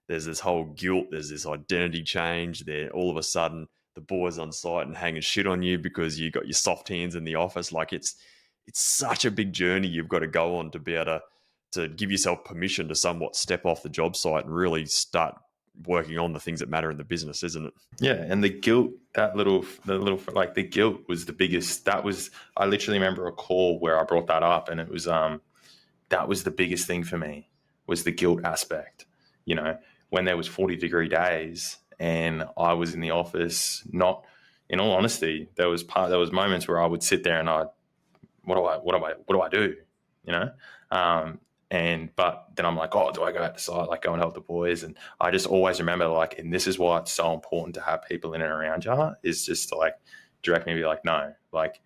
there's this whole guilt, there's this identity change. They're all of a sudden the boys on site and hanging shit on you because you got your soft hands in the office. Like it's such a big journey you've got to go on to be able to give yourself permission to somewhat step off the job site and really start working on the things that matter in the business, isn't it? Yeah, and the guilt, the guilt was the biggest. I literally remember a call where I brought that up, and it was that was the biggest thing for me, was the guilt aspect. You know, when there was 40-degree days and I was in the office, not, in all honesty, there was moments where I would sit there and what do I do? You know? But then I'm like, oh, do I go out to site, like go and help the boys? And I just always remember, like, and this is why it's so important to have people in and around you, is just to like direct me and be like, no, like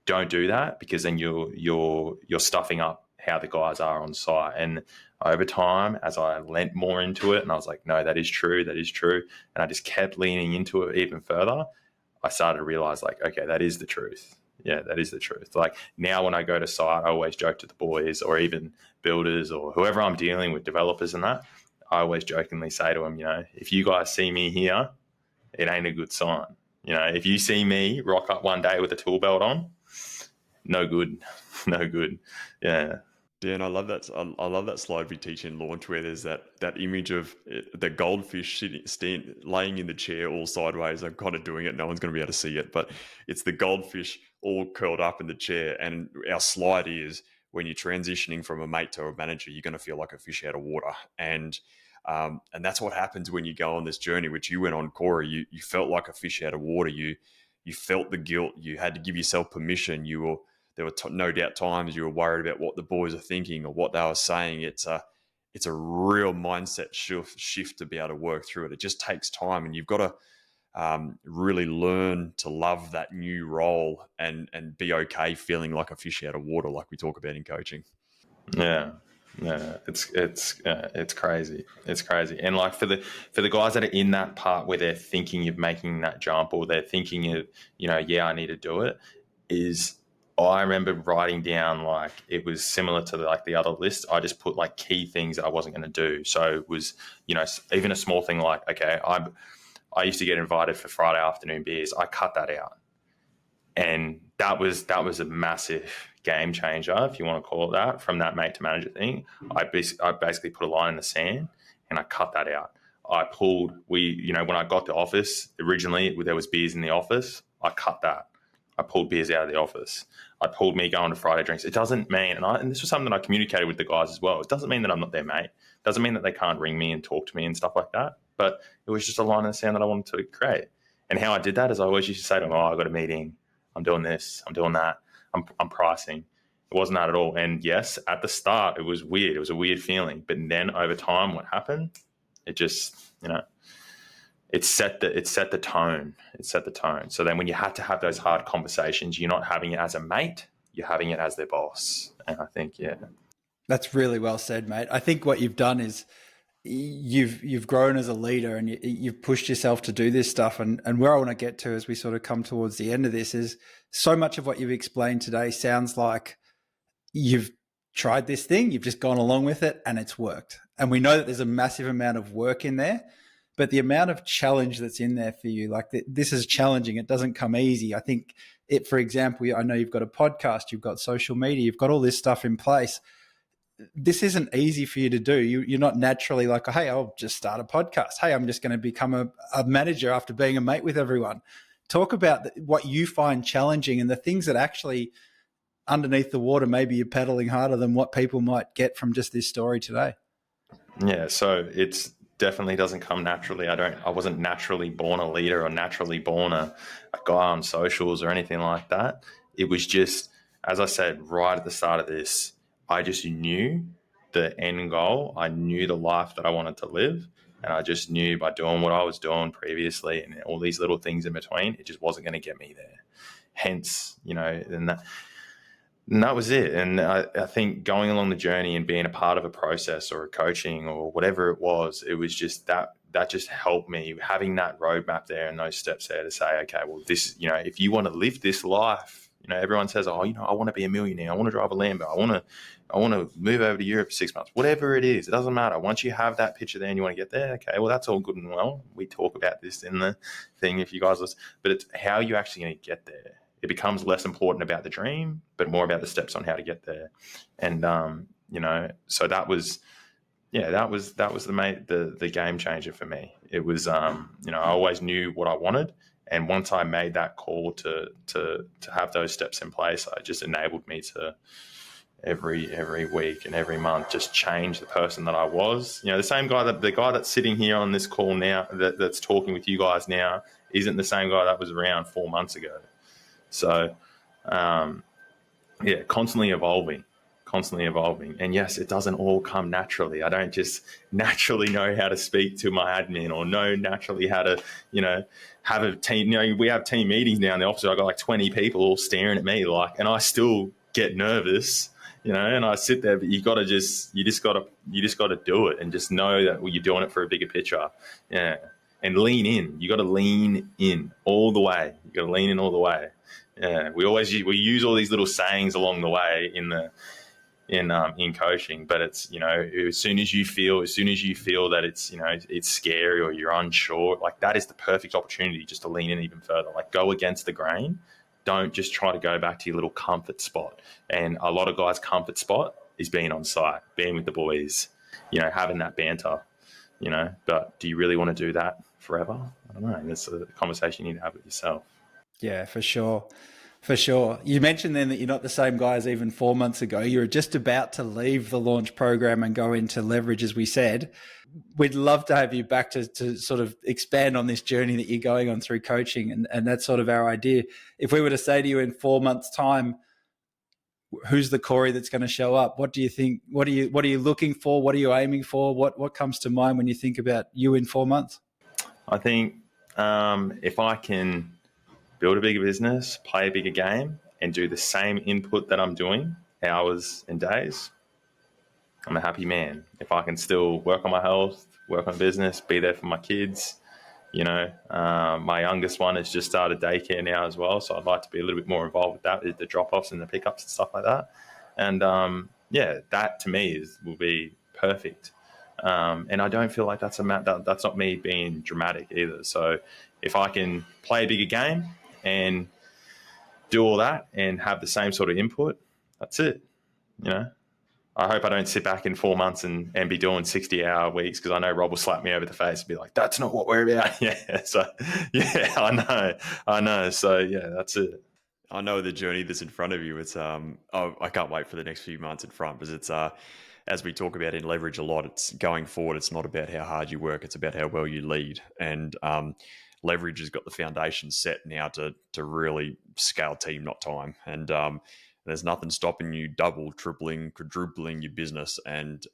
don't do that, because then you're stuffing up how the guys are on site. And over time, as I lent more into it, and I was like, no, that is true, and I just kept leaning into it even further, I started to realize, like, okay, that is the truth. Yeah, that is the truth. Like now when I go to site, I always joke to the boys, or even builders or whoever I'm dealing with, developers and that, I always jokingly say to them, you know, if you guys see me here, it ain't a good sign. You know, if you see me rock up one day with a tool belt on, no good, no good. Yeah. Yeah, and I love that. I love that slide we teach in launch, where there's that image of the goldfish laying in the chair all sideways. I'm kind of doing it. No one's going to be able to see it, but it's the goldfish all curled up in the chair. And our slide is, when you're transitioning from a mate to a manager, you're going to feel like a fish out of water. And And that's what happens when you go on this journey, which you went on, Corey. You felt like a fish out of water. You felt the guilt. You had to give yourself permission. There were no doubt times you were worried about what the boys are thinking or what they were saying. It's a real mindset shift to be able to work through it. It just takes time, and you've got to really learn to love that new role and be okay feeling like a fish out of water, like we talk about in coaching. Yeah. It's crazy. It's crazy. And like for the guys that are in that part where they're thinking of making that jump, or they're thinking of, I need to do it, I remember writing down, like, it was similar to the other list. I just put like key things that I wasn't going to do. So it was, even a small thing like, okay, I used to get invited for Friday afternoon beers. I cut that out. And that was a massive game changer, if you want to call it that, from that mate to manager thing. I basically put a line in the sand and I cut that out. When I got to office, originally there was beers in the office. I cut that. I pulled beers out of the office. I pulled me going to Friday drinks. It doesn't mean, and this was something that I communicated with the guys as well, it doesn't mean that I'm not their mate. It doesn't mean that they can't ring me and talk to me and stuff like that. But it was just a line in the sand that I wanted to create. And how I did that is I always used to say to them, I got a meeting. I'm doing this. I'm doing that. I'm pricing. It wasn't that at all. And yes, at the start, it was weird. It was a weird feeling. But then over time, what happened? It just, it set the tone. It set the tone. So then when you had to have those hard conversations, you're not having it as a mate, you're having it as their boss. And I think, yeah. That's really well said, mate. I think what you've done is you've grown as a leader, and you've pushed yourself to do this stuff. And where I want to get to as we sort of come towards the end of this is, so much of what you've explained today sounds like you've tried this thing, you've just gone along with it, and it's worked. And we know that there's a massive amount of work in there, but the amount of challenge that's in there for you, like this is challenging. It doesn't come easy. I think for example, I know you've got a podcast, you've got social media, you've got all this stuff in place. This isn't easy for you to do. You're not naturally like, hey, I'll just start a podcast. Hey, I'm just going to become a manager after being a mate with everyone. Talk about what you find challenging and the things that actually underneath the water, maybe you're pedaling harder than what people might get from just this story today. Yeah, so it's definitely doesn't come naturally. I wasn't naturally born a leader or naturally born a guy on socials or anything like that. It was just, as I said, right at the start of this, I just knew the end goal. I knew the life that I wanted to live. And I just knew by doing what I was doing previously and all these little things in between, it just wasn't going to get me there. Hence, and that was it. And I think going along the journey and being a part of a process or a coaching or whatever it was just that just helped me, having that roadmap there and those steps there to say, okay, well, this, if you want to live this life, everyone says, oh, I want to be a millionaire. I want to drive a Lambo. I want to move over to Europe for 6 months, whatever it is. It doesn't matter. Once you have that picture there and you want to get there, okay, well, that's all good and well. We talk about this in the thing if you guys listen, but it's how you actually going to get there. It becomes less important about the dream, but more about the steps on how to get there. And, so that was the game changer for me. It was, I always knew what I wanted. And once I made that call to have those steps in place, it just enabled me to every week and every month just change the person that I was. The guy that's sitting here on this call now, that's talking with you guys now, isn't the same guy that was around 4 months ago. So, constantly evolving. And yes, it doesn't all come naturally. I don't just naturally know how to speak to my admin or know naturally how to, have a team. We have team meetings now in the office. I've got like 20 people all staring at me and I still get nervous, and I sit there, but you just got to do it and just know that you're doing it for a bigger picture. Yeah. And lean in. You got to lean in all the way. Yeah. We use all these little sayings along the way in coaching, but it's, as soon as you feel that it's scary or you're unsure, like that is the perfect opportunity just to lean in even further, like go against the grain. Don't just try to go back to your little comfort spot. And a lot of guys' comfort spot is being on site, being with the boys, having that banter, but do you really want to do that forever? I don't know. That's a conversation you need to have with yourself. Yeah, for sure. For sure. You mentioned then that you're not the same guy as even 4 months ago. You're just about to leave the launch program and go into leverage, as we said. We'd love to have you back to sort of expand on this journey that you're going on through coaching. And that's sort of our idea. If we were to say to you in 4 months' time, who's the Corey that's going to show up? What do you think? What are you looking for? What are you aiming for? What comes to mind when you think about you in 4 months? I think if I can build a bigger business, play a bigger game, and do the same input that I'm doing, hours and days, I'm a happy man. If I can still work on my health, work on business, be there for my kids, my youngest one has just started daycare now as well, so I'd like to be a little bit more involved with that, with the drop-offs and the pickups and stuff like that. And that to me will be perfect. And I don't feel like that's not me being dramatic either. So if I can play a bigger game and do all that and have the same sort of input, that's it. I hope I don't sit back in 4 months and be doing 60-hour weeks, because I know Rob will slap me over the face and be like, that's not what we're about. Yeah. So, yeah, I know. So, yeah, that's it. I know the journey that's in front of you. It's I can't wait for the next few months in front, because it's as we talk about in leverage a lot, it's going forward. It's not about how hard you work. It's about how well you lead. And leverage has got the foundation set now to really scale team, not time. And there's nothing stopping you double, tripling, quadrupling your business and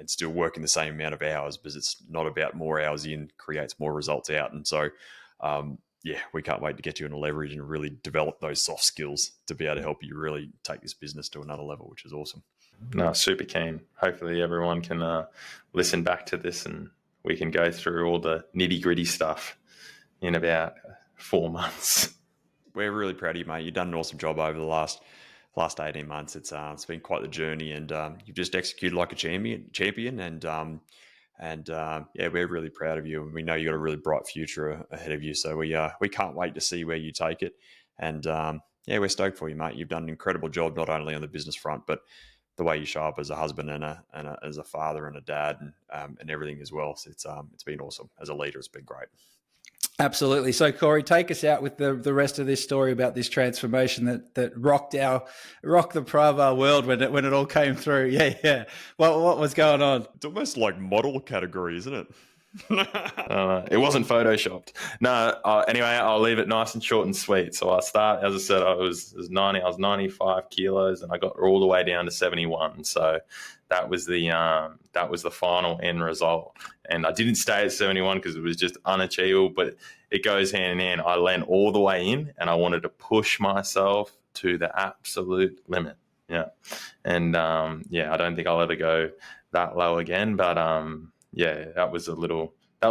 still working the same amount of hours, because it's not about more hours in creates more results out. And so, we can't wait to get you into leverage and really develop those soft skills to be able to help you really take this business to another level, which is awesome. No, super keen. Hopefully everyone can listen back to this and we can go through all the nitty-gritty stuff in about 4 months. We're really proud of you, mate. You've done an awesome job over the last 18 months. It's been quite the journey, and you've just executed like a champion. And we're really proud of you. And we know you've got a really bright future ahead of you. So we can't wait to see where you take it. And we're stoked for you, mate. You've done an incredible job, not only on the business front, but the way you show up as a husband and as a father and a dad and everything as well. So it's been awesome. As a leader, it's been great. Absolutely. So, Corey, take us out with the rest of this story about this transformation that rocked the Pravar world when it all came through. Yeah. What was going on? It's almost like model category, isn't it? It wasn't photoshopped. No. Anyway, I'll leave it nice and short and sweet. So I start, as I said, I was 95 kilos, and I got all the way down to 71. So that was the final end result. And I didn't stay at 71 because it was just unachievable, but it goes hand in hand. I leaned all the way in, and I wanted to push myself to the absolute limit. Yeah. And I don't think I'll ever go that low again. But that was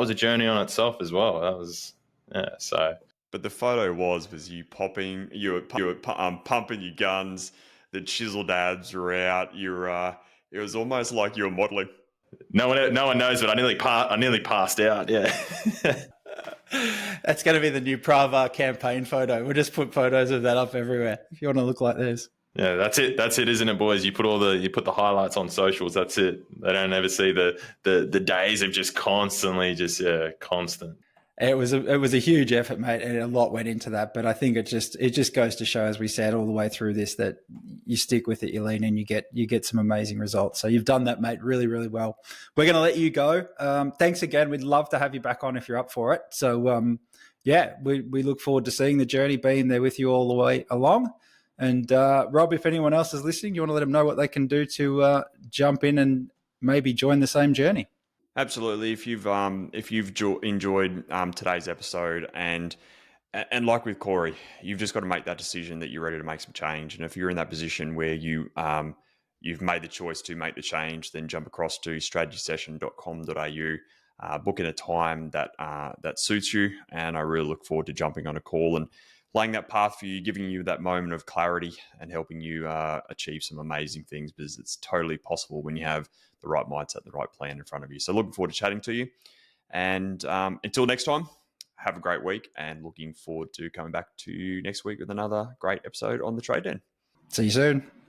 a journey on itself as well. That was, so. But the photo was you popping, you were pumping your guns, the chiseled abs were out. It was almost like you were modeling. No one knows, but I nearly passed out. Yeah. That's going to be the new Pravar campaign photo. We'll just put photos of that up everywhere if you want to look like this. Yeah, that's it, isn't it, boys? You put the highlights on socials. That's it. They don't ever see the days of just constantly, constant. It was a huge effort, mate, and a lot went into that. But I think it just goes to show, as we said all the way through this, that you stick with it, you lean in, you get some amazing results. So you've done that, mate, really, really well. We're going to let you go. Thanks again. We'd love to have you back on if you're up for it. So we look forward to seeing the journey, being there with you all the way along. And Rob, if anyone else is listening, you want to let them know what they can do to jump in and maybe join the same journey. Absolutely. If you've enjoyed today's episode and like with Corey, you've just got to make that decision that you're ready to make some change. And if you're in that position where you've made the choice to make the change, then jump across to strategysession.com.au, book in a time that suits you. And I really look forward to jumping on a call and laying that path for you, giving you that moment of clarity and helping you achieve some amazing things, because it's totally possible when you have the right mindset, the right plan in front of you. So looking forward to chatting to you. And until next time, have a great week, and looking forward to coming back to you next week with another great episode on the Trade Den. See you soon.